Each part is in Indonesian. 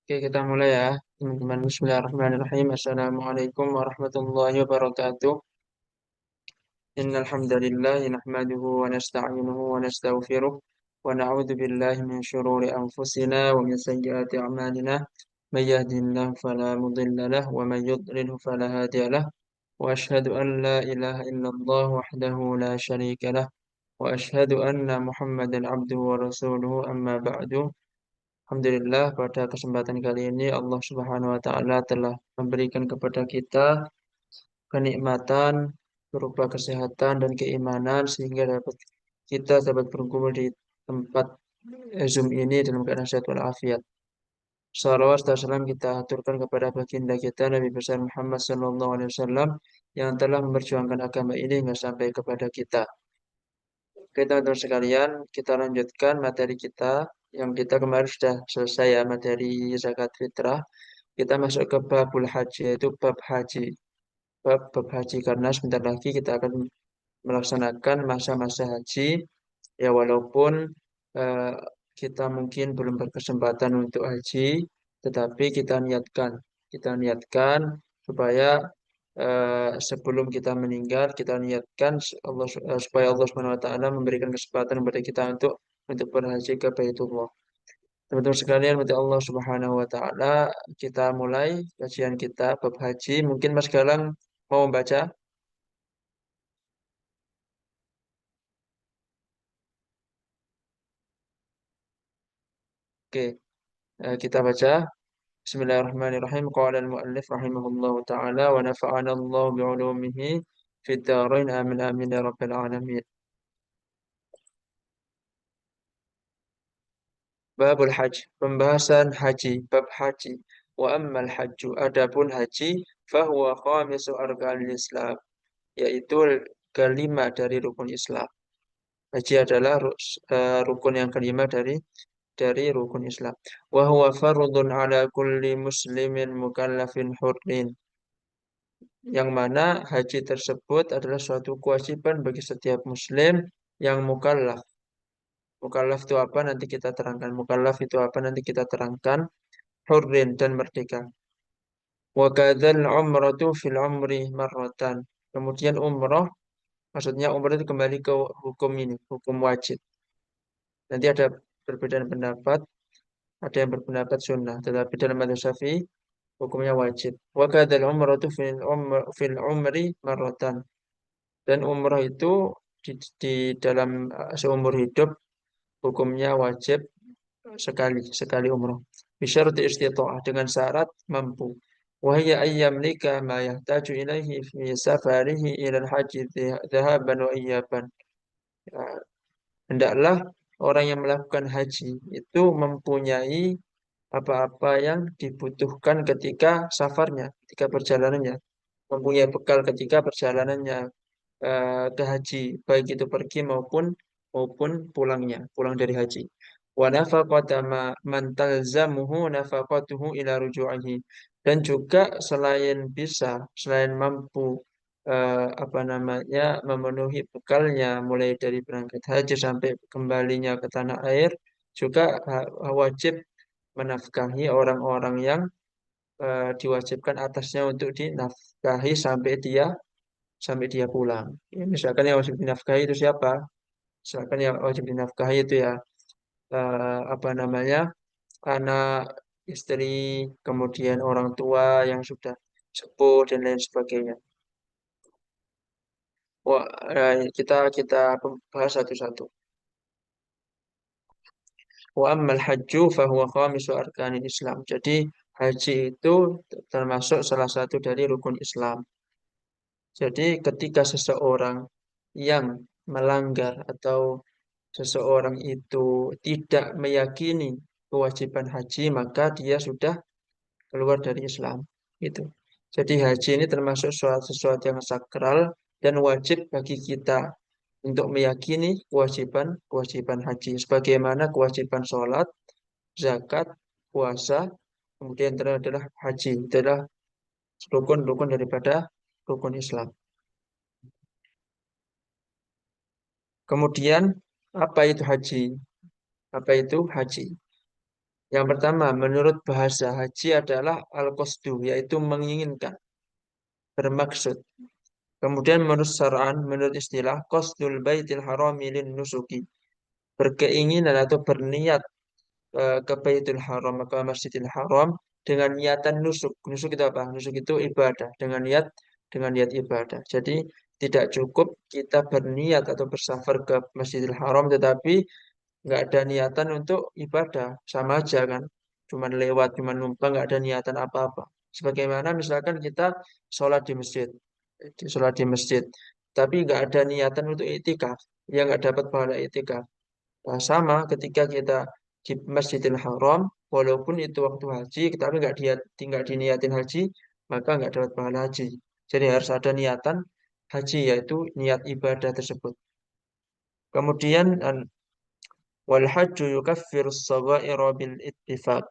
Oke, kita mulai ya, teman-teman. Bismillahirrahmanirrahim. Assalamualaikum warahmatullahi wabarakatuh. Innal hamdalillah nahmaduhu wa nasta'inuhu wa nastaghfiruh wa na'udzu billahi min shururi anfusina wa min sayyiati a'malina. May yahdihillahu fala mudilla lahu wa may yudlilhu fala hadiya lahu. Wa asyhadu an la ilaha illallah wahdahu la syarika lahu wa asyhadu anna Muhammadan abduhu wa rasuluhu amma ba'du. Alhamdulillah pada kesempatan kali ini Allah Subhanahu wa taala telah memberikan kepada kita kenikmatan berupa kesehatan dan keimanan sehingga kita dapat berkumpul di tempat Zoom ini dalam keadaan sehat walafiat. Salawat dan salam kita aturkan kepada baginda kita Nabi besar Muhammad sallallahu alaihi wasallam yang telah memperjuangkan agama ini hingga sampai kepada kita. Oke, teman-teman sekalian, kita lanjutkan materi kita yang kita kemarin sudah selesai ya, materi zakat fitrah. Kita masuk ke babul haji, yaitu bab haji. Bab haji, karena sebentar lagi kita akan melaksanakan masa-masa haji. Ya, walaupun eh, kita mungkin belum berkesempatan untuk haji, tetapi kita niatkan supaya sebelum kita meninggal kita niatkan supaya Allah Subhanahu wa taala memberikan kesempatan kepada kita untuk berhaji ke Baitullah. Teman-teman sekalian, berarti Allah Subhanahu wa taala, kita mulai kajian kita bab haji. Mungkin Mas Galang mau membaca? Oke, kita baca. Bismillahirrahmanirrahim. Qala al-muallif rahimahullahu taala wa nafa'ana Allah bi'ulumihi fid dharain amin amin ya rabbal alamin. Babul Hajj, pembahasan haji, bab haji. Wa ammal hajju, adapun haji, fahuwa khamisu arkanil Islam, yaitu kelima dari rukun Islam. Haji adalah rukun yang kelima dari rukun Islam. Wa huwa fardun ala kulli muslimin mukallafin hurrin. Yang mana haji tersebut adalah suatu kewajiban bagi setiap muslim yang mukallaf. Mukallaf itu apa? Nanti kita terangkan. Mukallaf itu apa? Nanti kita terangkan. Hurrin dan merdeka. Wa kadzal umratu fil umri marratan. Kemudian umroh, maksudnya umroh itu kembali ke hukum ini, hukum wajib. Nanti ada perbedaan pendapat, ada yang berpendapat sunnah, tetapi dalam madzhab Syafi'i hukumnya wajib. Wa kadzal umratu fil umri marratan. Dan umroh itu di dalam seumur hidup hukumnya wajib sekali sekali umroh. Bisyarti istita'ah, dengan syarat mampu. Wahya ayyam lika ma yahtaju ilaihi fi safarihi ila haji dhahaban wa iyaban. Ya, hendaklah orang yang melakukan haji itu mempunyai apa-apa yang dibutuhkan ketika safarnya, ketika perjalanannya, mempunyai bekal ketika perjalanannya ke haji, baik itu pergi maupun pulang dari haji. Wa nafaqata man talzamuhu nafaqatuhu ila ruju'ihi. Dan juga selain mampu apa namanya memenuhi bekalnya mulai dari berangkat haji sampai kembalinya ke tanah air, juga wajib menafkahi orang-orang yang diwajibkan atasnya untuk dinafkahi sampai dia pulang. Ya, misalkan yang wajib dinafkahi itu siapa? Misalkan yang wajib dinafkahi itu ya apa namanya, anak, istri, kemudian orang tua yang sudah sepuh dan lain sebagainya. Wah, kita kita bahas satu-satu. Wa ammal hajju fahuwa khamisu arkanil Islam. Jadi haji itu termasuk salah satu dari rukun Islam. Jadi ketika seseorang yang melanggar atau seseorang itu tidak meyakini kewajiban haji, maka dia sudah keluar dari Islam. Gitu. Jadi haji ini termasuk sesuatu yang sakral dan wajib bagi kita untuk meyakini kewajiban haji. Sebagaimana kewajiban sholat, zakat, puasa, kemudian adalah haji. Itu adalah rukun-rukun daripada rukun Islam. Kemudian apa itu haji? Apa itu haji? Yang pertama, menurut bahasa haji adalah al-qasdu, yaitu menginginkan, bermaksud. Kemudian menurut syara'an, menurut istilah, qasdul baitil harami lin nusuki, berkeinginan atau berniat ke Baitul Haram, ke Masjidil Haram dengan niatan nusuk. Nusuk itu apa? Nusuk itu ibadah dengan niat ibadah. Jadi tidak cukup kita berniat atau bersafar ke Masjidil Haram tetapi nggak ada niatan untuk ibadah, sama aja kan? Cuman lewat, cuman numpang, nggak ada niatan apa-apa. Sebagaimana misalkan kita sholat di masjid, sholat di masjid, tapi nggak ada niatan untuk itikaf, ya nggak dapat pahala itikaf. Nah, sama ketika kita di Masjidil Haram, walaupun itu waktu haji, tapi nggak diniatin haji, maka nggak dapat pahala haji. Jadi harus ada niatan haji, yaitu niat ibadah tersebut. Kemudian wal hajju yukaffiru shaghaira bil ittifaq.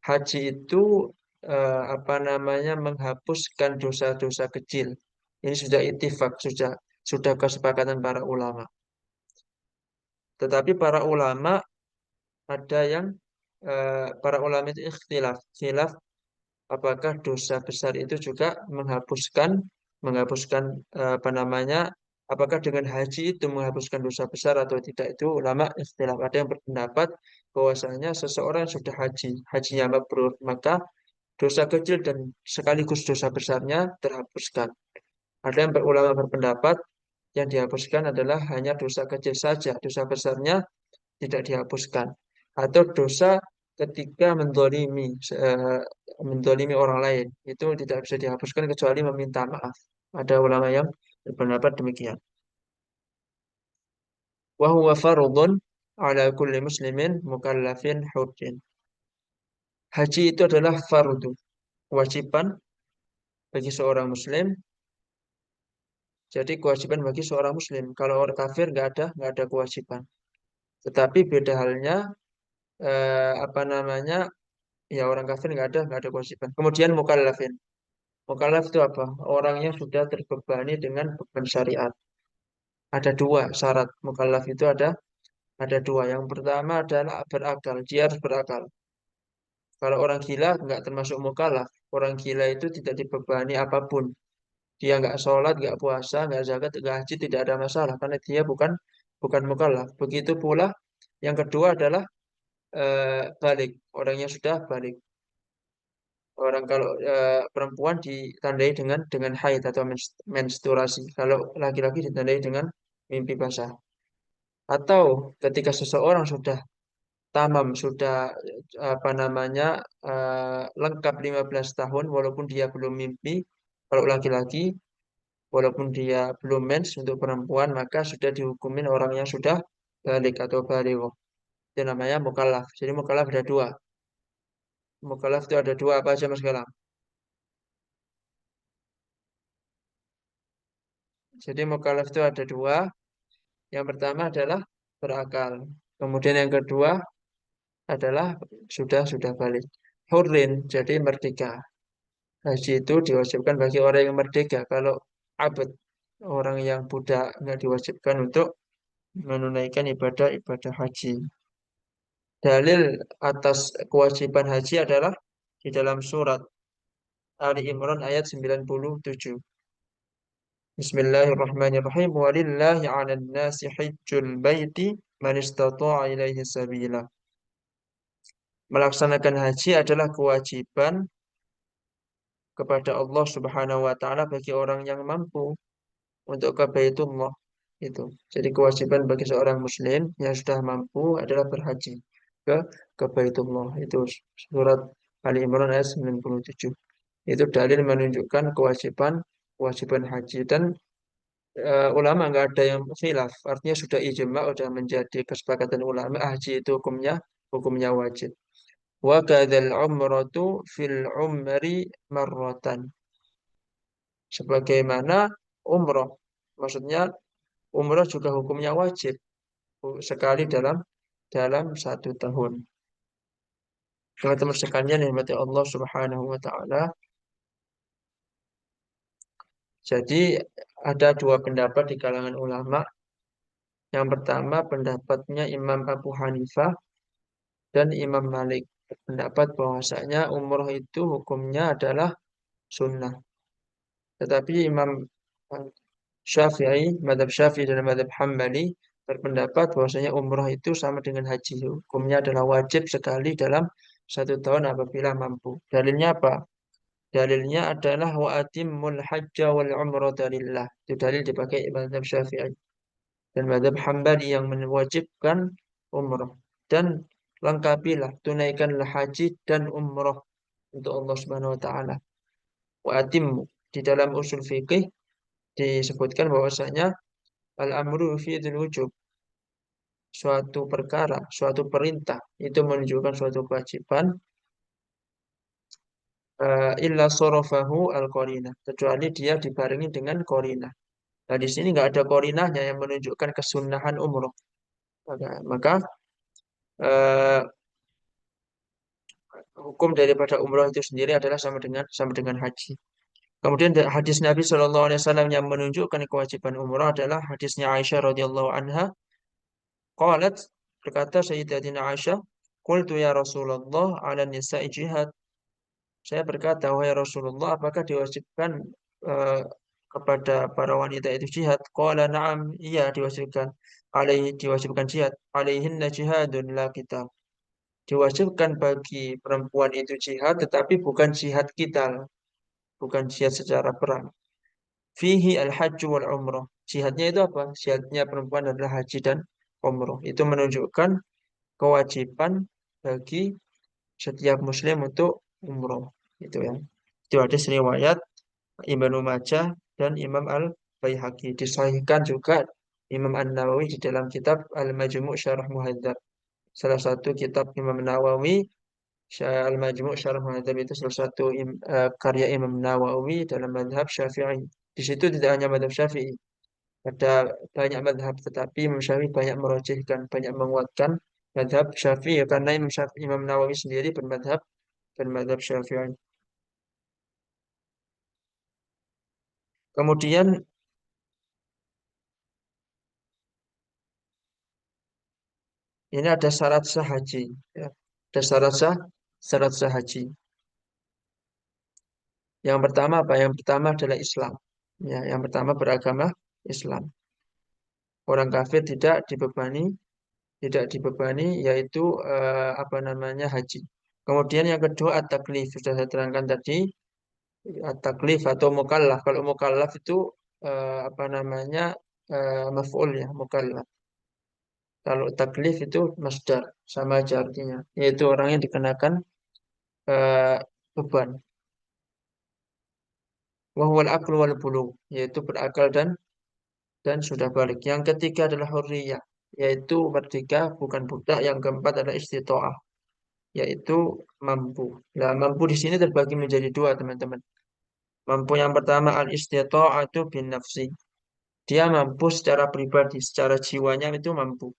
Haji itu apa namanya menghapuskan dosa-dosa kecil. Ini sudah ittifaq, sudah kesepakatan para ulama. Tetapi para ulama ada yang para ulama itu khilaf apakah dosa besar itu juga menghapuskan apa namanya, apakah dengan haji itu menghapuskan dosa besar atau tidak, itu ulama ikhtilaf. Ada yang berpendapat bahwasanya seseorang yang sudah hajinya mabrur, maka dosa kecil dan sekaligus dosa besarnya terhapuskan. Ada yang ulama berpendapat yang dihapuskan adalah hanya dosa kecil saja, dosa besarnya tidak dihapuskan. Atau dosa ketika mendolimi orang lain itu tidak bisa dihapuskan kecuali meminta maaf. Ada ulama yang berpendapat demikian. Wa huwa fardhun ala kulli muslimin mukallafin hurrin. Haji itu adalah fardu, kewajiban bagi seorang muslim. Jadi kewajiban bagi seorang muslim. Kalau orang kafir nggak ada kewajiban. Tetapi beda halnya apa namanya, ya orang kafir nggak ada kewajiban. Kemudian mukallafin. Mukallaf itu apa? Orang yang sudah terbebani dengan beban syariat. Ada dua syarat mukallaf itu, ada dua. Yang pertama adalah berakal. Dia harus berakal. Kalau orang gila nggak termasuk mukallaf. Orang gila itu tidak dibebani apapun. Dia nggak sholat, nggak puasa, nggak zakat, nggak haji, tidak ada masalah karena dia bukan bukan mukallaf. Begitu pula yang kedua adalah balik. Orangnya sudah balik. Orang kalau perempuan ditandai dengan haid atau menstruasi. Kalau laki-laki ditandai dengan mimpi basah. Atau ketika seseorang sudah tamam, sudah apa namanya lengkap 15 tahun walaupun dia belum mimpi. Kalau laki-laki walaupun dia belum mens, untuk perempuan maka sudah dihukumin orang yang sudah balik atau baligh. Itu namanya mukallaf. Jadi mukallaf ada dua. Mukallaf itu ada dua, apa aja Mas Galang? Jadi mukallaf itu ada dua. Yang pertama adalah berakal. Kemudian yang kedua adalah sudah balik. Hurrin, jadi merdeka. Haji itu diwajibkan bagi orang yang merdeka. Kalau abad, orang yang budak, nggak diwajibkan untuk menunaikan ibadah haji. Dalil atas kewajiban haji adalah di dalam surat Ali Imran ayat 97. Bismillahirrahmanirrahim. Walillahi 'alan nasi hajjul baiti man istata'a ilaihi sabila. Melaksanakan haji adalah kewajiban kepada Allah Subhanahu wa taala bagi orang yang mampu untuk ke Baitullah itu. Jadi kewajiban bagi seorang muslim yang sudah mampu adalah berhaji ke ke Baitullah. Itu surat Ali Imran ayat 97. Itu dalil menunjukkan kewajiban haji, dan ulama nggak ada yang khilaf. Artinya sudah ijma, sudah menjadi kesepakatan ulama haji itu hukumnya wajib. Wa kadzal umratu fil umri marratan. Sebagaimana umroh. Maksudnya umroh juga hukumnya wajib sekali dalam 1 tahun. Teman-teman sekalian yang mati Allah Subhanahu wa taala. Jadi ada dua pendapat di kalangan ulama. Yang pertama pendapatnya Imam Abu Hanifah dan Imam Malik. pendapat bahwasanya umroh itu hukumnya adalah sunnah. Tetapi Imam Syafi'i, madhab Syafi'i dan madhab Hambali berpendapat bahwasanya umroh itu sama dengan haji. Hukumnya adalah wajib sekali dalam 1 tahun apabila mampu. Dalilnya apa? Dalilnya adalah wa atimmul hajja wal umrata lillah. Itu dalil dipakai madhab Syafi'i dan madhab Hambali yang mewajibkan umroh. Dan lengkapilah, tunaikanlah haji dan umroh untuk Allah Subhanahu wa taala. Wa atimmu di dalam usul fikih disebutkan bahwasanya al-amru yufidul wujub, suatu perkara, suatu perintah itu menunjukkan suatu kewajiban, illa sorofahu al-qarinah, kecuali dia dibarengi dengan qarinah. Nah, di sini nggak ada qarinahnya yang menunjukkan kesunahan umroh. Maka eh, hukum daripada umroh itu sendiri adalah sama dengan haji. Kemudian hadis Nabi Shallallahu Alaihi Wasallam yang menunjukkan kewajiban umrah adalah hadisnya Aisyah radhiyallahu anha. Qalat, berkata Sayyidatina Aisyah, qultu ya Rasulullah ala nisa'i jihad. Saya berkata, wahai Rasulullah, apakah diwajibkan eh, kepada para wanita itu jihad? Qala na'am, iya diwajibkan. Diwajibkan jihad. Alaihinna jihadun la qital. Diwajibkan bagi perempuan itu jihad, tetapi bukan jihad qital, bukan jihad secara perang. Fihi al-hajju wal umrah. Jihadnya itu apa? Jihadnya perempuan adalah haji dan umrah. Itu menunjukkan kewajiban bagi setiap muslim untuk umroh. Itu ya. Itu hadis riwayat Ibnu Majah dan Imam Al-Baihaqi. Disahihkan juga Imam An-Nawawi di dalam kitab Al-Majmu' Syarah Muhadzab. Salah satu kitab Imam Nawawi, Al-Majmu' Syarah Muhadzab itu salah satu karya Imam Nawawi dalam madhab Syafi'i. Di situ tidak hanya madhab Syafi'i, ada banyak madhab, tetapi Imam Syafi'i banyak merojihkan, banyak menguatkan madhab Syafi'i karena Imam Nawawi sendiri bermadhab Syafi'i. Kemudian ini ada syarat sah haji. Ya. Ada syarat sah haji. Yang pertama apa? Yang pertama adalah Islam. Ya, yang pertama beragama Islam. Orang kafir tidak dibebani yaitu apa namanya haji. Kemudian yang kedua at-taklif, sudah saya terangkan tadi, at-taklif atau mukallaf. Kalau mukallaf itu apa namanya maf'ul ya, mukallaf. Kalau taklif itu masdar, sama aja artinya, yaitu orang yang dikenakan eh, beban. Wahwal aklu wal bulugh, yaitu berakal dan sudah balik. Yang ketiga adalah hurriyah, yaitu merdeka, bukan budak. Yang keempat adalah istitoah, yaitu mampu. Nah, mampu di sini terbagi menjadi dua, teman-teman. Mampu yang pertama al-istita'atu bin nafsi. Dia mampu secara pribadi, secara jiwanya itu mampu.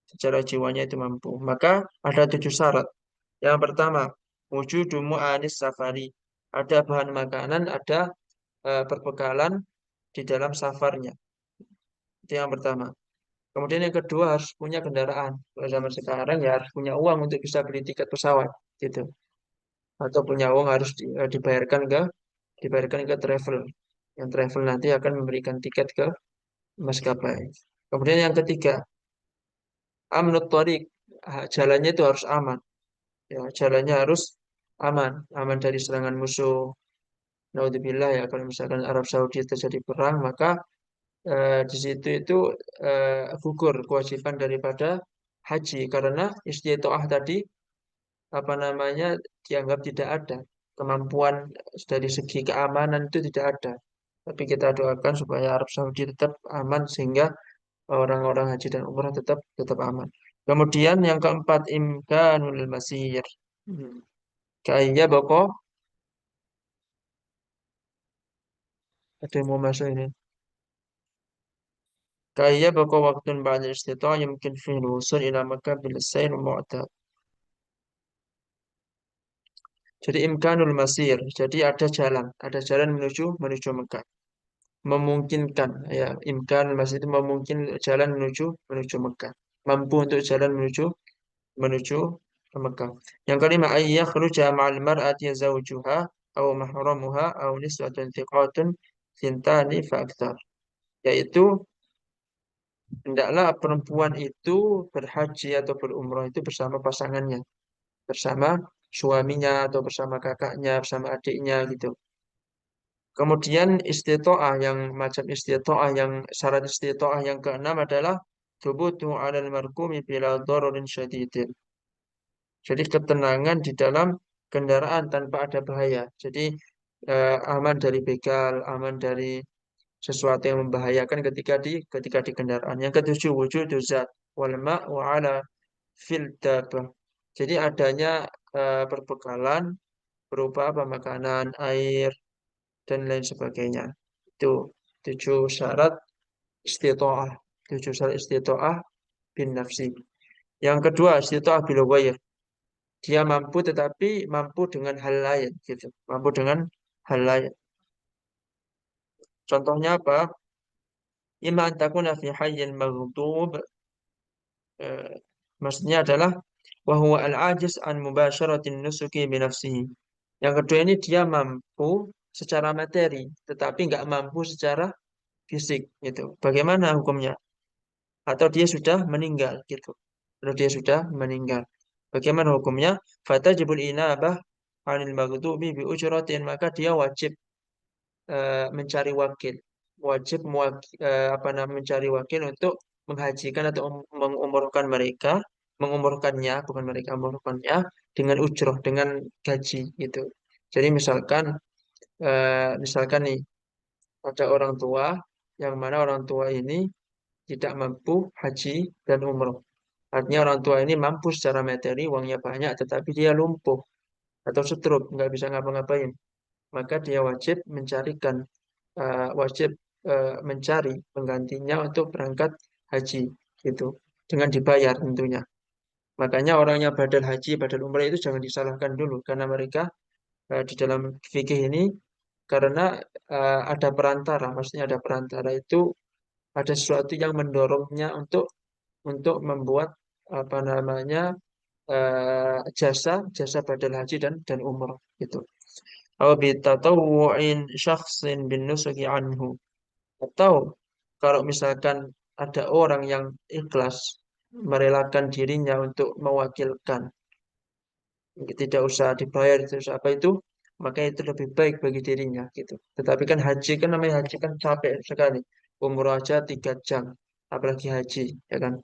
Secara jiwanya itu mampu. Maka ada 7 syarat. Yang pertama, wujudu mu'anis safari. Ada bahan makanan, ada perbekalan di dalam safarnya. Itu yang pertama. Kemudian yang kedua harus punya kendaraan. Kalau zaman sekarang ya harus punya uang untuk bisa beli tiket pesawat, gitu. Atau punya uang harus dibayarkan ke travel. Yang travel nanti akan memberikan tiket ke maskapai. Kemudian yang ketiga, amnut thoriq. Jalannya itu harus aman. Ya, jalannya harus aman, aman dari serangan musuh. Naudzubillah ya, kalau misalkan Arab Saudi terjadi perang, maka di situ itu gugur kewajiban daripada haji karena istitoah tadi apa namanya dianggap tidak ada, kemampuan dari segi keamanan itu tidak ada. Tapi kita doakan supaya Arab Saudi tetap aman sehingga orang-orang haji dan umrah tetap tetap aman. Kemudian yang keempat imkanul masir. Hmm. Kayaknya boko ada yang mau masuk ini. Kayaknya boko waktu banyak istitoah yang mungkin fil wusul ila Makkah bil sair mu'tad. Jadi imkanul masir. Jadi ada jalan menuju menuju Mekah. Memungkinkan ya, imkanul masir itu memungkinkan jalan menuju menuju Mekah. Mampu untuk jalan menuju menuju ke Mekah. Yang kelima, ayyakhruja ma'al mar'ati zawjuha aw mahramuha aw niswatun thiqatun sintani fa aktsar. Yaitu hendaklah perempuan itu berhaji atau berumrah itu bersama pasangannya, bersama suaminya atau bersama kakaknya, bersama adiknya gitu. Kemudian istitoah yang macam istitoah yang syarat istitoah yang keenam adalah thubutu 'alal markumi bila dhararin syadidin. Jadi ketenangan di dalam kendaraan tanpa ada bahaya. Jadi aman dari begal, aman dari sesuatu yang membahayakan ketika di kendaraan. Yang ketujuh, wujudu zat wal ma' wa ala fil dabah. Jadi adanya perbekalan berupa apa makanan, air dan lain sebagainya. Itu tujuh syarat istitoah. Tujuh syarat istitoah bin nafsi. Yang kedua, istitoah bil ghair. Dia mampu tetapi mampu dengan hal lain gitu. Mampu dengan hal lain. Contohnya apa? Imma an takuna fi hayyin maghdub. Eh, Maksudnya adalah wa huwa al-ajiz an mubasyaratin nusuki bi nafsihi. Yang kedua ini dia mampu secara materi tetapi nggak mampu secara fisik gitu. Bagaimana hukumnya? Atau dia sudah meninggal gitu. Atau dia sudah meninggal. Bagaimana hukumnya? Fatajibul inabah 'anil maghdubi bi ujratin, maka dia wajib mencari wakil, wajib apa namanya mencari wakil untuk menghajikan atau mengumrohkan mereka, mengumrohkannya, bukan mereka mengumrohkannya dengan ujroh, dengan gaji gitu. Jadi misalkan nih ada orang tua yang mana orang tua ini tidak mampu haji dan umroh. Artinya orang tua ini mampu secara materi, uangnya banyak, tetapi dia lumpuh atau stroke, nggak bisa ngapa-ngapain. Maka dia wajib mencari penggantinya untuk berangkat haji gitu dengan dibayar tentunya. Makanya orangnya badal haji, badal umrah itu jangan disalahkan dulu karena mereka di dalam fikih ini karena ada perantara, maksudnya ada perantara itu ada sesuatu yang mendorongnya untuk membuat apa namanya jasa jasa badal haji dan umrah gitu. Aw bitatawwu'in syakhsin bin nusuki anhu. Atau kalau misalkan ada orang yang ikhlas merelakan dirinya untuk mewakilkan, tidak usah dibayar, tidak usah apa itu, maka itu lebih baik bagi dirinya gitu. Tetapi kan haji kan namanya haji kan capek sekali. Umur aja 3 jam, apalagi haji, ya kan?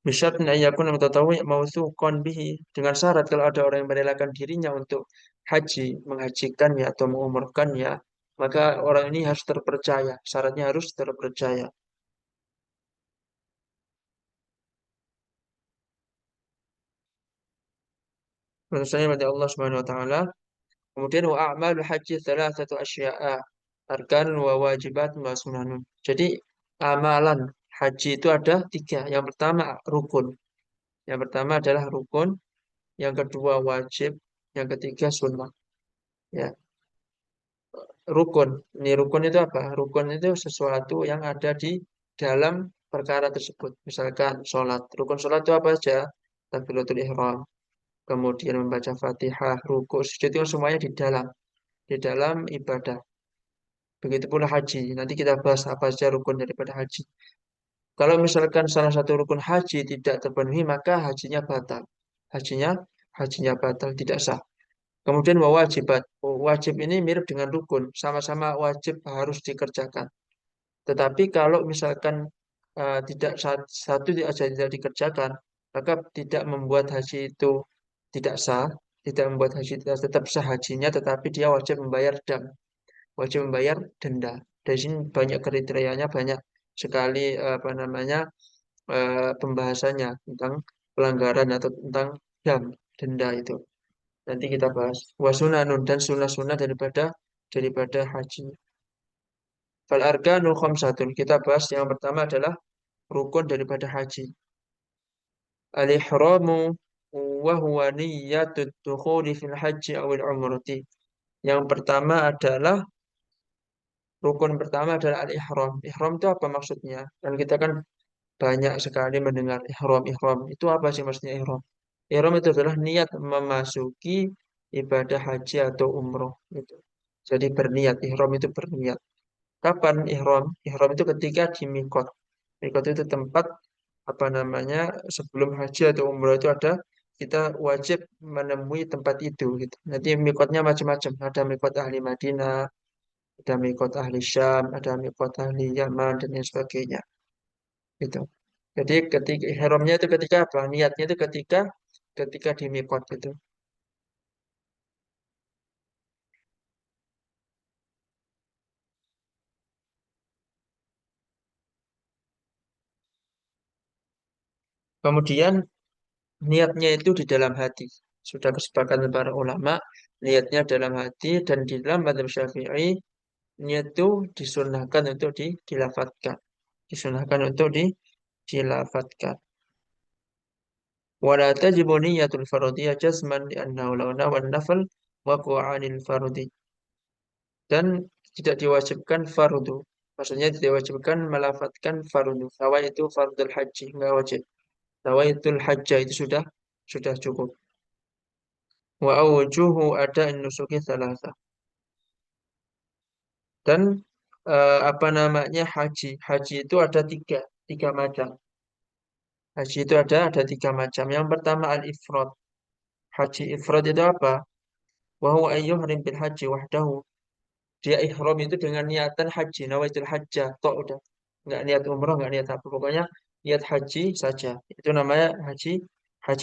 Bisyaratun ayyakuna mutatawwi' mawthuqan bihi, dengan syarat kalau ada orang yang merelakan dirinya untuk haji, menghajikannya atau mengumrahkannya, maka orang ini harus terpercaya. Syaratnya harus terpercaya. Menurut saya pada Allah Subhanahu wa taala. Kemudian wa a'malul haji thalathatu asya'a. Arkan wa wajibat wa sunanun. Jadi amalan haji itu ada tiga. Yang pertama rukun. Yang pertama adalah rukun. Yang kedua wajib. Yang ketiga sunnah. Ya, rukun. Ini rukun itu apa? Rukun itu sesuatu yang ada di dalam perkara tersebut. Misalkan sholat. Rukun sholat itu apa saja? Takbiratul ihram. Kemudian membaca Fatihah, rukuk, sujud itu semuanya di dalam ibadah. Begitu pula haji. Nanti kita bahas apa saja rukun daripada haji. Kalau misalkan salah satu rukun haji tidak terpenuhi, maka hajinya batal. Hajinya hajinya batal, tidak sah. Kemudian wajibat. Wajib ini mirip dengan rukun, sama-sama wajib harus dikerjakan. Tetapi kalau misalkan tidak satu aja tidak dikerjakan, maka tidak membuat haji itu tidak sah, tidak membuat haji tidak tetap sah hajinya, tetapi dia wajib membayar denda. Dari sini banyak kriterianya, banyak sekali apa namanya pembahasannya tentang pelanggaran atau tentang denda itu. Nanti kita bahas. Wasunanun dan sunnah-sunnah daripada haji. Fal arkanu khamsatun. Kita bahas yang pertama adalah rukun daripada haji. Al-ihramu wa huwa niyyatut dukhuli fil haji awil umrati. Yang pertama adalah rukun pertama adalah al-ihram. Ihram itu apa maksudnya? Dan kita kan banyak sekali mendengar ihram, ihram. Itu apa sih maksudnya ihram? Ihram itu adalah niat memasuki ibadah haji atau umroh gitu. Jadi berniat, ihram itu berniat. Kapan ihram? Ihram itu ketika di mikot. Mikot itu tempat apa namanya sebelum haji atau umroh itu ada kita wajib menemui tempat itu gitu. Nanti mikotnya macam-macam. Ada mikot ahli Madinah, ada mikot ahli Syam, ada mikot ahli Yaman dan lain sebagainya. Gitu. Jadi ketika ihramnya itu ketika apa? Niatnya itu ketika di mikot itu. Kemudian niatnya itu di dalam hati. Sudah kesepakatan para ulama, niatnya dalam hati dan di dalam madhab Syafi'i, niat itu disunahkan untuk dilafatkan. Disunahkan untuk dilafatkan. Wala tajibu niyatul fardiyah jazman li'annahu law nawa an-nafl waqa'a 'anil fardhi. Dan tidak diwajibkan fardu. Maksudnya tidak diwajibkan melafatkan fardu. Sawa itu fardul haji, enggak wajib. Nawaitul hajjah itu sudah cukup. Wa awjuhu ada nusuki salasa. Dan apa namanya haji? Haji itu ada tiga macam. Haji itu ada tiga macam. Yang pertama al-ifrad. Haji ifrad itu apa? Wa huwa ayyuhrim bil haji wahdahu. Dia ihram itu dengan niatan haji, nawaitul hajjah, tok udah. Enggak niat umrah, enggak niat apa. Pokoknya niat haji saja. Itu namanya haji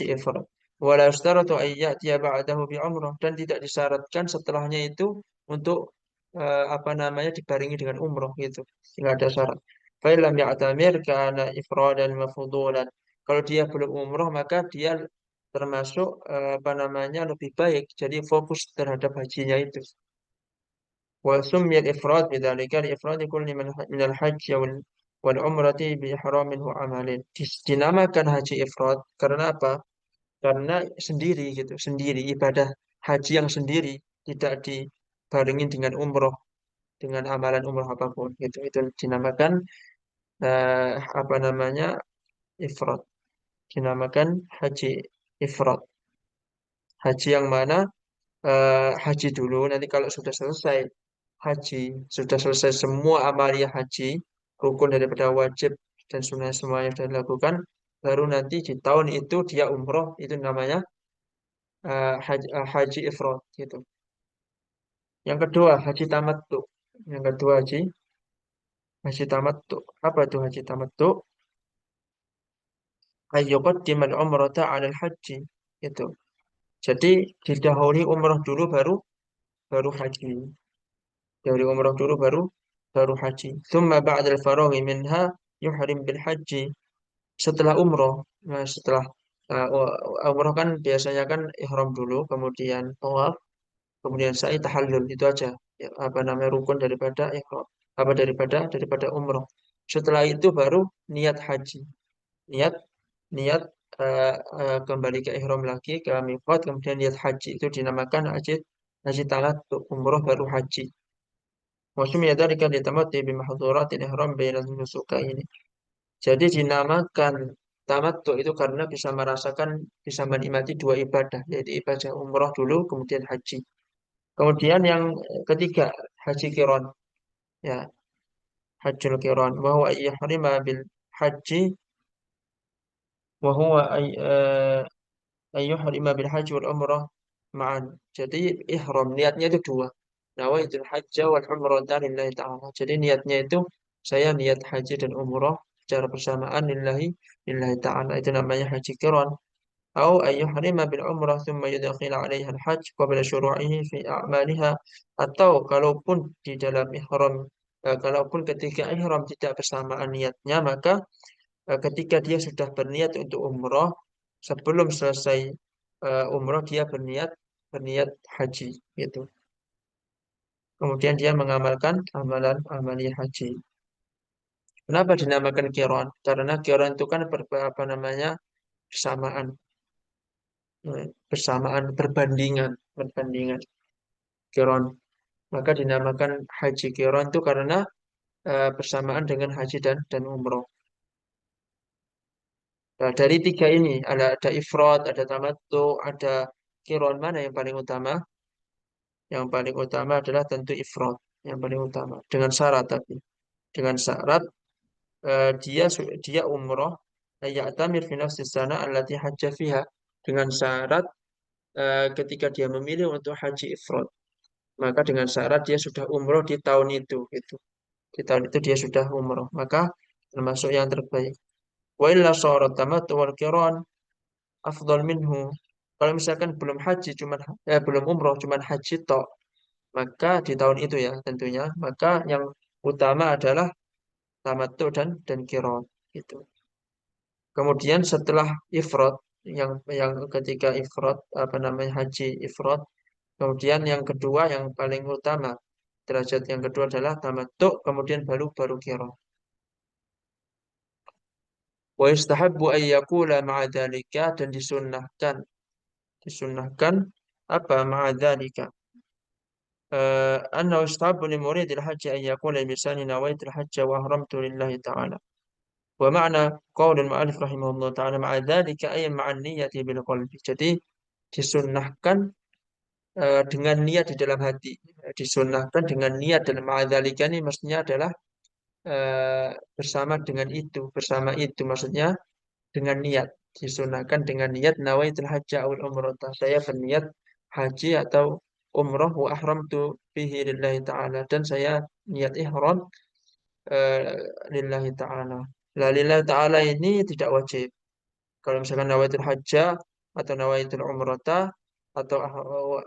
ifrad. Wala yustaratu ay ya'tiya ba'dahu bi umrah dan tidak disyaratkan setelahnya itu untuk apa namanya dibarengi dengan umroh gitu. Enggak ada syarat. Fa illam ya'tamir kana ifradan mafdulan. Kalau dia belum umroh maka dia termasuk apa namanya lebih baik. Jadi fokus terhadap hajinya itu. وسمي الإفراد بذلك لإفراد كل من الحج والعمرة بإحرام وعمل. Dinamakan haji ifrad karena apa? Karena sendiri gitu, sendiri ibadah haji yang sendiri tidak dibarengi dengan umroh, dengan amalan umroh apapun gitu. Itu dinamakan apa namanya ifrad. Dinamakan haji ifrad. Haji yang mana haji dulu. Nanti kalau sudah selesai haji, sudah selesai semua amalia haji, rukun daripada wajib dan sunnah semuanya sudah dilakukan, baru nanti di tahun itu dia umroh, itu namanya haji ifrad gitu. Yang kedua haji tamattu. Yang kedua haji tamattu. Apa itu haji tamattu? Ayyuqaddimal umrata 'alal haji. Itu. Jadi didahului umroh dulu baru baru haji. Dari umroh dulu baru haji. Thumma ba'dal faraghi minha yuhrim bil haji. Setelah umroh, nah setelah umroh kan biasanya kan ihram dulu, kemudian tawaf, kemudian sa'i tahallul itu aja. Ya, apa namanya rukun daripada ihram, apa daripada umroh. Setelah itu baru niat haji. Niat niat kembali ke ihram lagi ke miqat, kemudian niat haji itu dinamakan haji haji tamattu, umroh baru haji. Maksudnya dari kan ditamati bimahdhuratil ihram bainal nusukaini. Jadi dinamakan tamattu itu karena bisa merasakan, bisa menikmati dua ibadah, yaitu ibadah umroh dulu, kemudian haji. Kemudian yang ketiga, haji kiron. Ya, hajjul kiron. Bahwa yahrimah bil haji, bahwa ayyuhrima bil haji wal umrah ma'an. Jadi ihram niatnya itu dua. Nawaitul hajja wal umrata lillahi ta'ala. Jadi niatnya itu saya niat haji dan umrah secara bersamaan lillahi ta'ala. Itu namanya haji qiran. Atau ayyuhrima bil umrah thumma yudkhil 'alaiha al hajj qabla syuru'ihi fi a'maliha. Atau kalaupun di dalam ihram kalaupun ketika ihram tidak bersamaan niatnya maka ketika dia sudah berniat untuk umroh, sebelum selesai umroh dia berniat berniat haji gitu. Kemudian dia mengamalkan amalan amalia haji. Kenapa dinamakan kiron? Karena kiron itu kan apa namanya bersamaan, bersamaan perbandingan kiron. Maka dinamakan haji kiron itu karena bersamaan dengan haji dan umroh. Nah, dari tiga ini ada ifrad, ada tamattu, ada kiron. Mana yang paling utama? Yang paling utama adalah tentu ifrad, yang paling utama. Dengan syarat tapi dengan syarat dia umroh ya'tamir fi nafsi sana allati hajja fiha, dengan syarat ketika dia memilih untuk haji ifrad, maka dengan syarat dia sudah umroh di tahun itu gitu. Di tahun itu dia sudah umroh, maka termasuk yang terbaik. Wa illa syarat tamattu wal qiran afdal minhu. Kalau misalkan belum haji cuman belum umroh cuman haji tok, maka di tahun itu ya tentunya, maka yang utama adalah tamattu dan qiran gitu. Kemudian setelah ifrad, yang ketika ifrad apa namanya haji ifrad, kemudian yang kedua yang paling utama derajat yang kedua adalah tamattu, kemudian baru qiran. Wa yustahabbu ay yaqula ma'a dzalika, dan disunnahkan apa ma'a dzalika, anna yustahabbu li muridil haji ay yaqula bi lisani nawaitul hajja wa ahramtu lillahi ta'ala. Wa ma'na qaulul mu'allif rahimahullah ta'ala ma'a dzalika ay ma'an niyyati bil qalbi. Jadi disunnahkan dengan niat di dalam hati. Disunnahkan dengan niat dalam ma'adzalika ini maksudnya adalah bersama dengan itu, bersama itu maksudnya dengan niat. Disunahkan dengan niat nawaitul hajja awil umrah. Saya berniat haji atau umrah wa ahramtu bihi lillahi ta'ala, dan saya niat ihram eh, lillahi ta'ala. La lillahi ta'ala ini tidak wajib. Kalau misalkan nawaitul hajja atau nawaitul umrata atau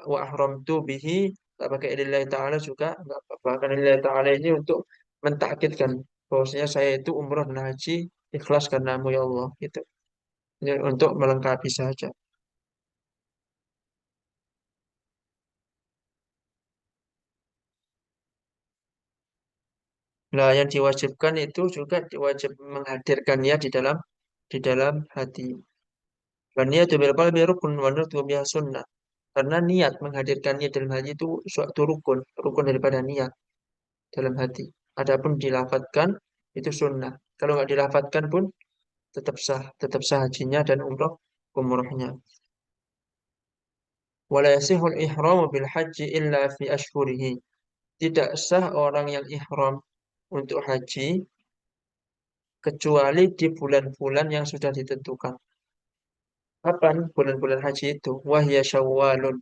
wa ahramtu bihi, tak pakai lillahi ta'ala juga enggak apa-apa. Karena lillahi ta'ala ini untuk mentakkidkan bahwasanya saya itu umrah dan haji ikhlas karenamu ya Allah gitu. Ini untuk melengkapi saja. Nah, yang diwajibkan itu juga diwajib menghadirkannya di dalam hati. Dan niat bil qalbi rukun wa nutqu biha sunnah. Karena niat menghadirkannya dalam hati itu suatu rukun daripada niat dalam hati. Adapun dilafatkan itu sunnah. Kalau nggak dilafatkan pun tetap sah hajinya dan umrohnya. Wala yasihul ihramu bil haji illa fi ashhurihi. Tidak sah orang yang ihram untuk haji kecuali di bulan-bulan yang sudah ditentukan. Kapan bulan-bulan haji itu? Wahya Syawalun,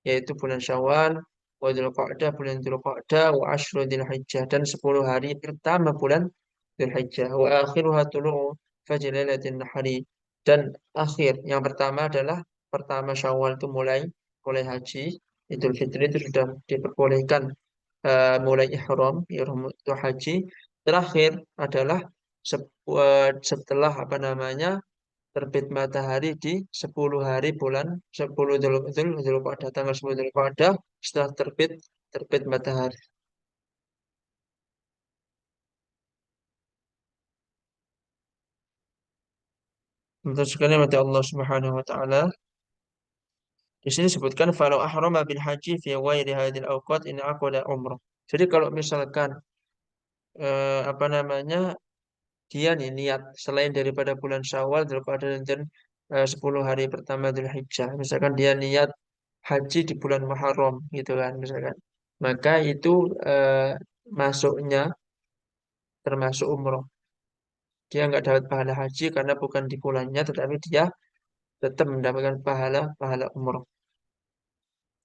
yaitu bulan Syawal, wa Dzulqa'dah, bulan Dzulqa'dah, wa asyru Dzulhijjah, dan 10 hari pertama bulan Dzulhijjah, wa akhiruha tulu'u fajr lailatin nahari, dan akhir yang pertama adalah pertama Syawal itu mulai mulai haji. Idul Fitri itu sudah diperbolehkan mulai ihram itu haji. Terakhir adalah setelah apa namanya terbit matahari di 10 hari bulan 10 Dzulqa'dah, tanggal 10 Dzulqa'dah, setelah terbit terbit matahari. Betul sekali mati Allah Subhanahu wa taala. Di sini disebutkan falau ahrama bil haji fi ghairi hadhil awqat in aqada umrah. Jadi kalau misalkan apa namanya dia nih niat selain daripada bulan Syawal, Dzulqa'dah dan 10 hari pertama Dzulhijjah. Misalkan dia niat haji di bulan Muharram gitu kan misalkan. Maka itu masuknya termasuk umroh. Dia nggak dapat pahala haji karena bukan di bulannya, tetapi dia tetap mendapatkan pahala pahala umroh.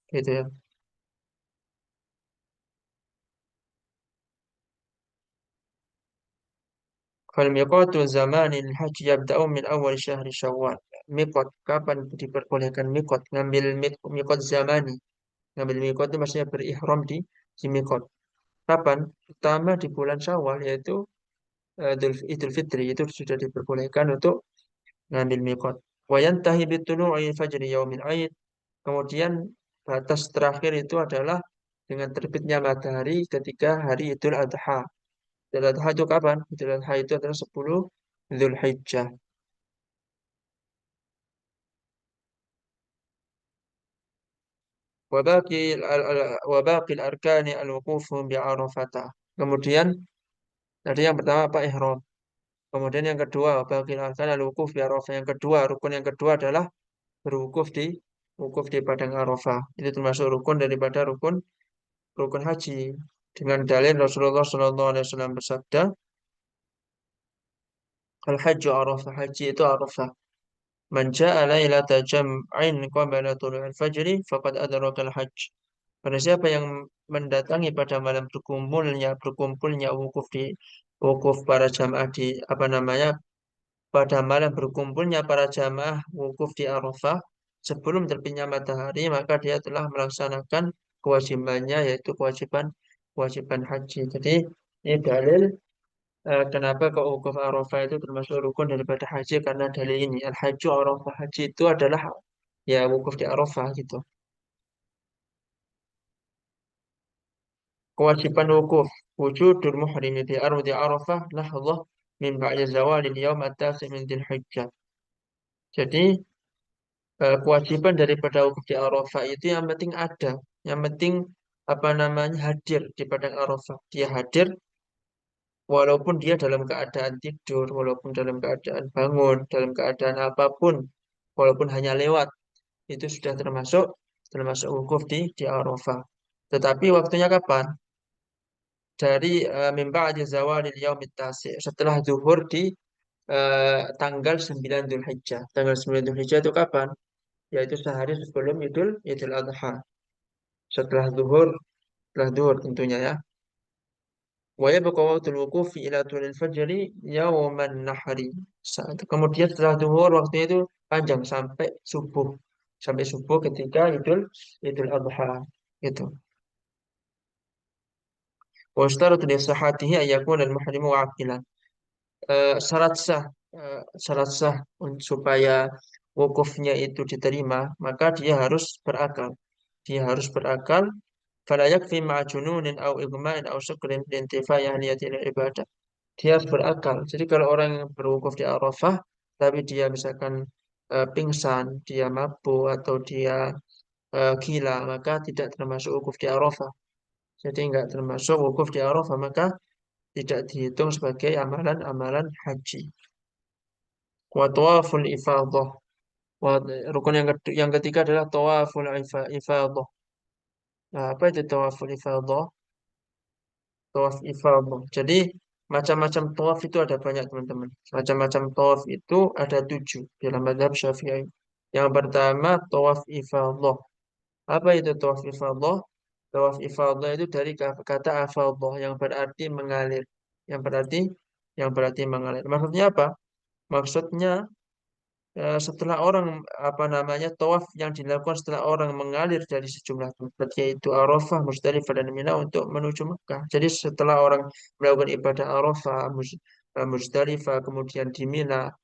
Gitu ya. Fal miqatu zamanil haji yabda'u min awal syahri Syawal. Miqat, kapan diperbolehkan miqat? Ngambil miqat zamani. Ngambil miqat itu maksudnya berihram di miqat. Kapan? Pertama di bulan Syawal, yaitu Idul Fitri, itu sudah diperbolehkan untuk ngambil miqat. Wa yantahi bitulu'i fajri yaumil aid. Kemudian batas terakhir itu adalah dengan terbitnya matahari ketika hari Idul Adha. Idul Adha itu kapan? Idul Adha itu adalah 10 Dzulhijjah. Wabaqil arkani al-wuqufu bi'arafata. Kemudian tadi yang pertama apa? Ihram. Kemudian yang kedua, bagi arkan al-wukuf di Arafah. Yang kedua, rukun yang kedua adalah berwukuf di wukuf di padang Arafah. Itu termasuk rukun daripada rukun rukun haji. Dengan dalil Rasulullah SAW bersabda, al-hajju Arafah, haji itu Arafah. Man ja'a lailata jam'in qabla tulu'il fajri faqad adrakal hajj. Pada siapa yang mendatangi pada malam berkumpulnya wukuf para jamaah di apa namanya pada malam berkumpulnya para jamaah wukuf di Arafah sebelum terbitnya matahari, maka dia telah melaksanakan kewajibannya, yaitu kewajiban kewajiban haji. Jadi ini dalil kenapa ke wukuf Arafah itu termasuk rukun daripada haji, karena dalil ini al-hajju Arafah, haji itu adalah ya wukuf di Arafah gitu. Kewajiban wukuf wujudul muhrimi di ardi Arafah lahzah min ba'da zawalil yaum at-tasi' min Dzulhijjah. Jadi kewajiban daripada wukuf di Arafah itu yang penting ada, yang penting apa namanya hadir di padang Arafah. Dia hadir walaupun dia dalam keadaan tidur, walaupun dalam keadaan bangun, dalam keadaan apapun, walaupun hanya lewat, itu sudah termasuk termasuk wukuf di Arafah. Tetapi waktunya kapan? Dari min ba'di zawalil yaumit tasi', setelah zuhur di tanggal 9 Dzulhijjah. Tanggal 9 Dzulhijjah itu kapan? Yaitu sehari sebelum Idul Idul Adha. Setelah zuhur, setelah zuhur tentunya ya. Wa yabqa waqtul wuqufi ila tulil fajri yauman nahri. Kemudian setelah zuhur waktunya itu panjang sampai subuh. Sampai subuh ketika Idul Adha. Itu. Wa ishtaratu li sihhatihi an yakuna al-muhrimu aqilan. Syarat sah syarat sah supaya wukufnya itu diterima, maka dia harus berakal. Dia harus berakal. Fala yakfi ma'a jununin aw igma'in aw syukrin lintifai ahliyatil ibadah. Dia harus berakal. Jadi kalau orang yang berwukuf di Arafah tapi dia misalkan pingsan, dia mabuk atau dia gila, maka tidak termasuk wukuf di Arafah. Jadi enggak termasuk wukuf di Arafah, maka tidak dihitung sebagai amalan-amalan haji. Wa tawaful ifadah. Rukun yang ketiga adalah tawaful ifadah. Nah, apa itu tawaful ifadah? Tawaf ifadah. Jadi macam-macam tawaf itu ada banyak teman-teman. Macam-macam tawaf itu ada 7 dalam mazhab Syafi'i. Yang pertama tawaf ifadah. Apa itu tawaf ifadah? Tawaf ifadah itu dari kata afadah yang berarti mengalir. Yang berarti mengalir. Maksudnya apa? Maksudnya setelah orang apa namanya tawaf yang dilakukan setelah orang mengalir dari sejumlah tempat yaitu Arafah, Musdalifah dan Mina untuk menuju Mekah. Jadi setelah orang melakukan ibadah Arafah, Musdalifah, kemudian di Mina,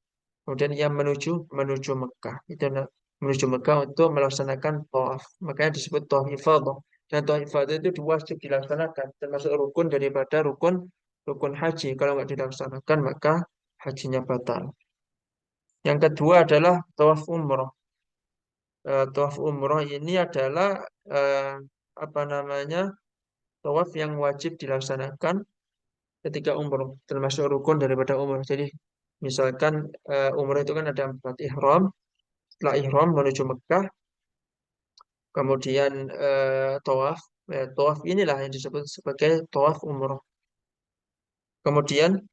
kemudian ia menuju menuju Mekah. Itu menuju Mekah untuk melaksanakan tawaf. Makanya disebut tawaf ifadah. Dan tawaf ifadah itu wajib dilaksanakan, termasuk rukun daripada rukun rukun haji. Kalau nggak dilaksanakan maka hajinya batal. Yang kedua adalah tawaf umroh. Tawaf umroh ini adalah eh, apa namanya tawaf yang wajib dilaksanakan ketika umroh, termasuk rukun daripada umroh. Jadi misalkan umroh itu kan ada 4 ihram. Setelah ihram menuju Mekah, kemudian tawaf. Tawaf inilah yang disebut sebagai tawaf umroh. Kemudian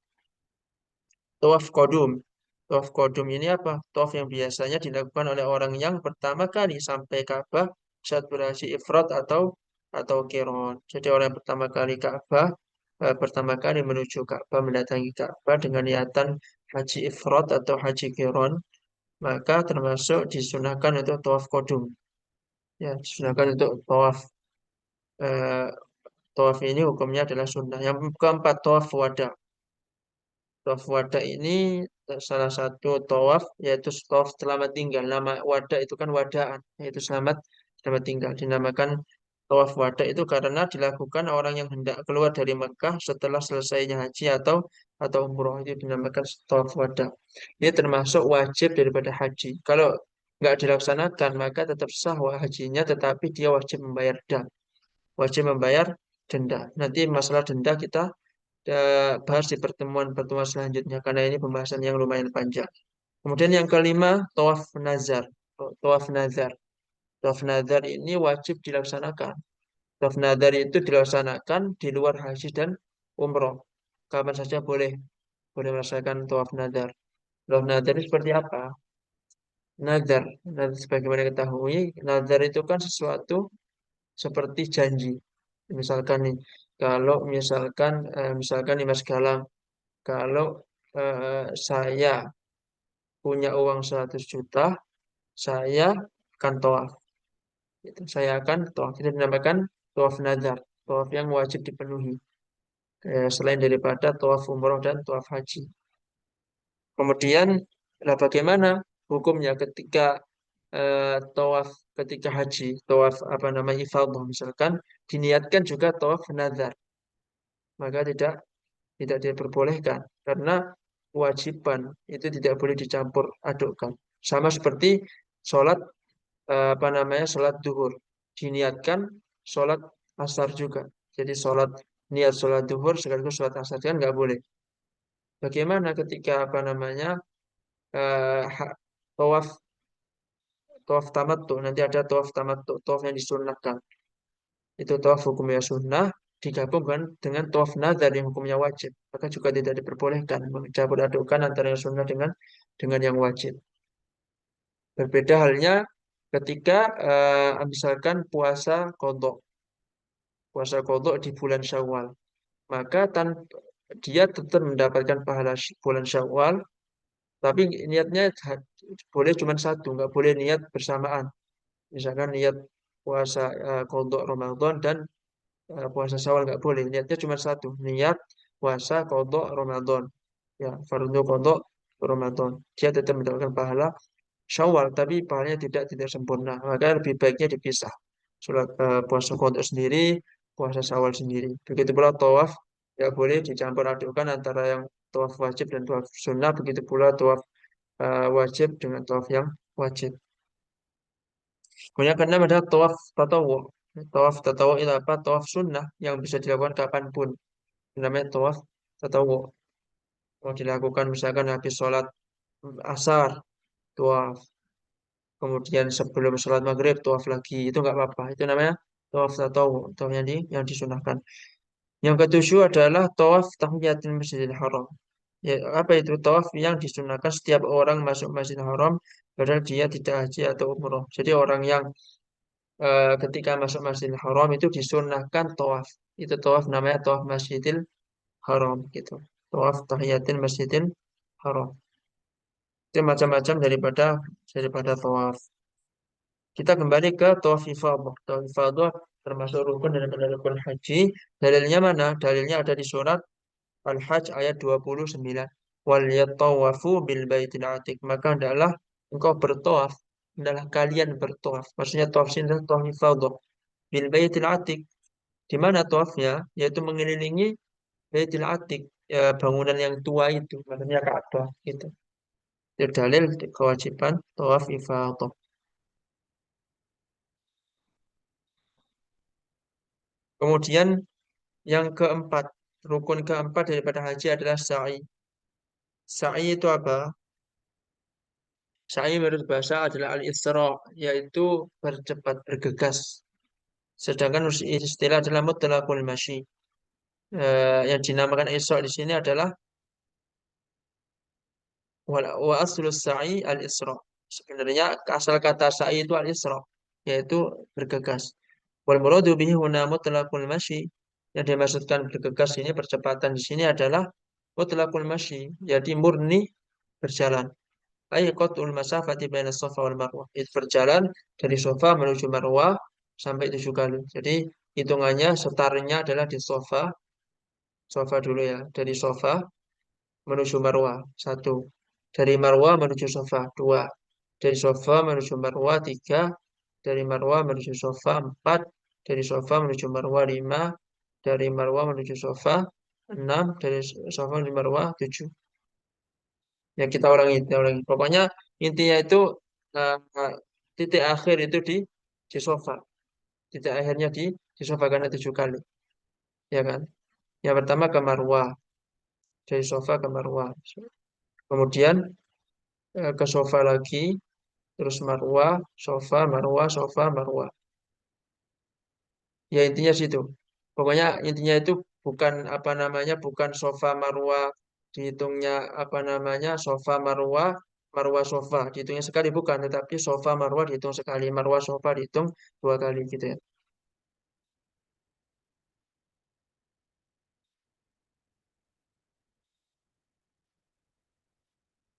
tawaf kodum. Tawaf kodum ini apa? Tawaf yang biasanya dilakukan oleh orang yang pertama kali sampai Ka'bah saat berhaji ifrat atau qiron. Jadi orang yang pertama kali Ka'bah, pertama kali menuju Ka'bah, mendatangi Ka'bah dengan niatan haji ifrat atau haji qiron, maka termasuk disunahkan untuk tawaf kodum. Ya, disunahkan untuk tawaf. eh, Tawaf ini hukumnya adalah sunnah. Yang keempat, tawaf wada. Tawaf wada ini salah satu tawaf yaitu tawaf selamat tinggal. Nama wada itu kan wadaan, yaitu selamat selamat tinggal. Dinamakan tawaf wada itu karena dilakukan orang yang hendak keluar dari Mekah setelah selesainya haji atau umroh, itu dinamakan tawaf wada. Ini termasuk wajib daripada haji. Kalau nggak dilaksanakan maka tetap sah hajinya, tetapi dia wajib membayar denda. Wajib membayar denda. Nanti masalah denda kita bahas di pertemuan-pertemuan selanjutnya karena ini pembahasan yang lumayan panjang. Kemudian yang kelima, tawaf nazar. Tawaf nazar. Tawaf nazar ini wajib dilaksanakan. Tawaf nazar itu dilaksanakan di luar haji dan umroh. Kapan saja boleh melaksanakan tawaf nazar. Tawaf nazar itu seperti apa? Nazar, nazar sebagaimana ketahui, nazar itu kan sesuatu seperti janji. Misalkan nih, kalau misalkan nih Mas Galang, kalau saya punya uang 100 juta, saya akan tawaf. Itu saya akan tawaf. Itu dinamakan tawaf nazar, tawaf yang wajib dipenuhi. Selain daripada tawaf umroh dan tawaf haji. Kemudian, lah bagaimana hukumnya ketika tawaf ketika haji, tawaf apa namanya ifadah misalkan diniatkan juga tawaf nazar, maka tidak diperbolehkan karena kewajiban itu tidak boleh dicampur adukkan. Sama seperti sholat apa namanya sholat duhur diniatkan sholat asar juga. Jadi niat sholat duhur sekaligus sholat asar kan nggak boleh. Bagaimana ketika apa namanya tawaf tawaf tamattu nanti ada tawaf tamattu tawaf yang disunahkan itu tawaf hukumnya sunnah digabungkan dengan tawaf nazar yang hukumnya wajib maka juga tidak diperbolehkan mencampur adukkan antara yang sunnah dengan yang wajib. Berbeda halnya ketika misalkan puasa kodok di bulan Syawal maka dia tetap mendapatkan pahala bulan Syawal tapi niatnya boleh cuma satu nggak boleh niat bersamaan. Misalkan niat puasa qadha Ramadan dan puasa Syawal nggak boleh. Niatnya cuma satu, niat puasa qadha Ramadan. Ya, fardu qadha Ramadan. Dia tetap mendapatkan pahala Syawal, tapi pahalanya tidak sempurna. Maka lebih baiknya dipisah. Puasa qadha sendiri, puasa Syawal sendiri. Begitu pula tawaf nggak boleh dicampur adukkan antara yang tawaf wajib dan tawaf sunnah. Begitu pula tawaf wajib dengan tawaf yang wajib. Kemudian keenam adalah tawaf tatawu. Tawaf tatawu itu apa? Tawaf sunnah yang bisa dilakukan kapanpun. Ini namanya tawaf tatawu. Mau dilakukan misalkan habis sholat asar, tawaf. Kemudian sebelum sholat maghrib, tawaf lagi. Itu nggak apa-apa. Itu namanya tawaf tatawu. Tawaf yang disunahkan. Yang ketujuh adalah tawaf tahiyatul masjidil haram. Ya, apa itu tawaf yang disunahkan setiap orang masuk Masjidil Haram padahal dia tidak haji atau umroh. Jadi orang yang ketika masuk Masjidil Haram itu disunahkan tawaf. Itu tawaf namanya tawaf Masjidil Haram gitu. Tawaf tahiyatin Masjidil Haram. Itu macam-macam daripada tawaf. Kita kembali ke tawaf ifadah. Tawaf ifadah termasuk rukun daripada rukun haji. Dalilnya mana? Dalilnya ada di surat Al-Hajj ayat 29. Wal yatawafu bil baitil atiq. Maka adalah engkau bertawaf. Adalah kalian bertawaf. Maksudnya tawaf sini adalah tawaf ifadah. Bil baitil atiq. Di mana tawafnya? Yaitu mengelilingi baitil atiq. Ya, bangunan yang tua itu. Maksudnya Ka'bah gitu. Itu dalil kewajiban tawaf ifadah. Kemudian yang keempat. Rukun keempat daripada haji adalah sa'i. Sa'i itu apa? Sa'i menurut bahasa adalah al-isra, yaitu bercepat, bergegas. Sedangkan istilah adalah mutlaqul masyi. Yang dinamakan isra di sini adalah wa aslu sa'i al-isra. Sebenarnya asal kata sa'i itu al-isra, yaitu bergegas. Wal muradu bihi huna mutlaqul masyi. Yang dimaksudkan bergegas ini percepatan di sini adalah mutlaqul masyi, jadi murni berjalan. Ay qatul masafati baina Safa wal Marwah. Itu berjalan dari Safa menuju Marwah sampai 7 kali. Jadi hitungannya setarnya adalah di Safa dulu ya. Dari Safa menuju Marwah 1. Dari Marwah menuju Safa 2. Dari Safa menuju Marwah 3. Dari Marwah menuju Safa 4. Dari Safa menuju Marwah 5. Dari Marwah menuju Safa 6. Dari Safa menuju Marwah 7. Ya kita orang pokoknya intinya itu eh, titik akhir itu di sofa titik akhirnya di sofa karena 7 kali ya kan Yang pertama ke Marwah, dari sofa ke Marwah. Kemudian ke sofa lagi, terus Marwah, sofa, Marwah, sofa, Marwah. Ya intinya situ. Pokoknya intinya itu bukan apa namanya, bukan sofa Marwah dihitungnya apa namanya sofa Marwah, Marwah sofa dihitungnya sekali bukan, tetapi sofa Marwah dihitung sekali, Marwah sofa dihitung dua kali gitu ya.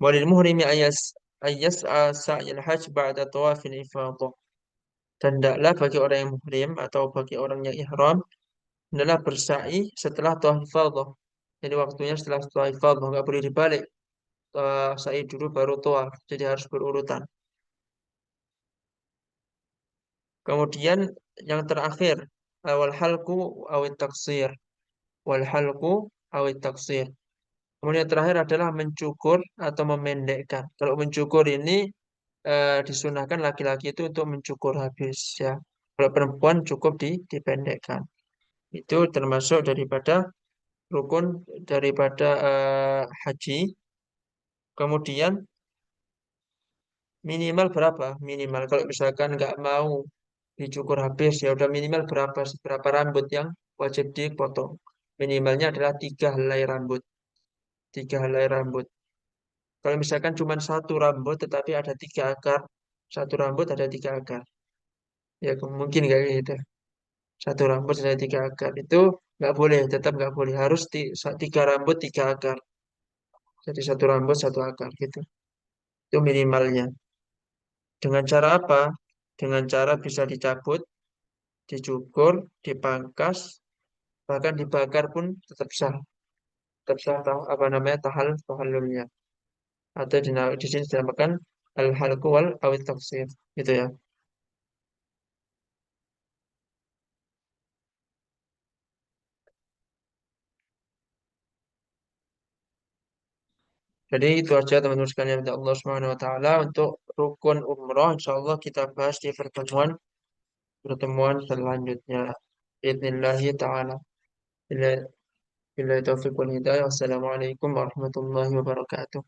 Walil muhrimi ayas sa'il hajj ba'da tawafil ifadah. Dan tidaklah bagi orang yang muhrim atau bagi orang yang ihram adalah bersa'i setelah tawaf ifadah. Jadi waktunya setelah tawaf ifadah nggak boleh dibalik. Sa'i dulu baru tawaf. Jadi harus berurutan. Kemudian yang terakhir wal halqu awit taksir. Wal halqu awit taksir. Kemudian yang terakhir adalah mencukur atau memendekkan. Kalau mencukur ini disunahkan laki-laki itu untuk mencukur habis ya. Kalau perempuan cukup dipendekkan. Itu termasuk daripada rukun daripada haji. Kemudian minimal berapa? Minimal kalau misalkan nggak mau dicukur habis ya udah minimal berapa rambut yang wajib dipotong. Minimalnya adalah 3 helai rambut. 3 helai rambut. Kalau misalkan cuma satu rambut tetapi ada 3 akar, satu rambut ada 3 akar. Ya mungkin kayak gitu. Satu rambut ada 3 akar itu nggak boleh, tetap nggak boleh. Harus 3 rambut 3 akar. Jadi satu rambut satu akar gitu. Itu minimalnya. Dengan cara apa? Dengan cara bisa dicabut, dicukur, dipangkas, bahkan dibakar pun tetap sah. Tetap sah apa namanya tahallulnya. Atau di sini dinamakan al-halqu wal awit tafsir. Gitu ya. Jadi itu aja teman-teman sekalian dari Allah Subhanahu wa taala untuk rukun umroh. Insyaallah kita bahas di pertemuan selanjutnya. Bismillahirrahmanirrahim taala. Bila bila taufiq wal hidayah. Wassalamualaikum warahmatullahi wabarakatuh.